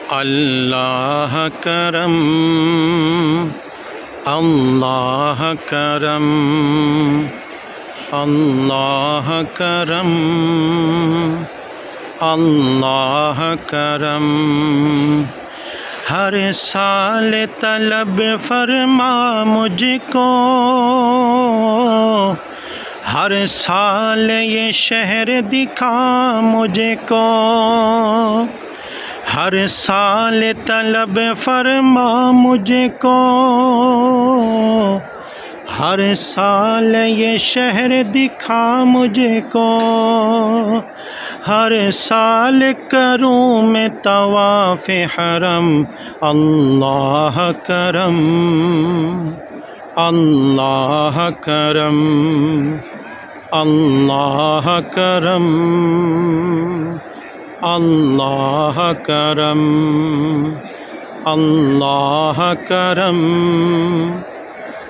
اللہ کرم اللہ کرم اللہ کرم اللہ کرم ہر سال طلب فرما مجھ کو، ہر سال یہ شہر دکھا مجھ کو، ہر سال طلب فرما مجھ کو، ہر سال یہ شہر دکھا مجھ کو، ہر سال کروں میں طواف حرم۔ اللہ کرم اللہ کرم اللہ کرم اللہ کرم اللہ کرم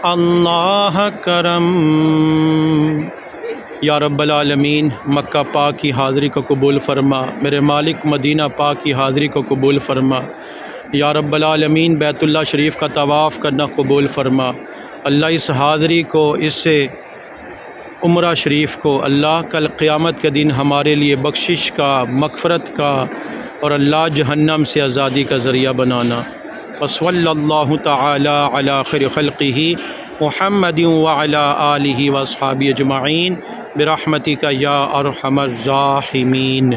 اللہ کرم۔ یا رب العالمین، مکہ پاک کی حاضری کو قبول فرما، میرے مالک مدینہ پاک کی حاضری کو قبول فرما۔ یا رب العالمین، بیت اللہ شریف کا طواف کرنا قبول فرما۔ اللہ اس حاضری کو، اس سے عمرہ شریف کو اللہ کل قیامت کے دن ہمارے لیے بخشش کا، مغفرت کا اور اللہ جہنم سے آزادی کا ذریعہ بنانا۔ وصلی اللہ تعالی علی خیر خلقہ محمد وعلی آلہ واصحابہ اجمعین برحمتک یا ارحم الراحمین۔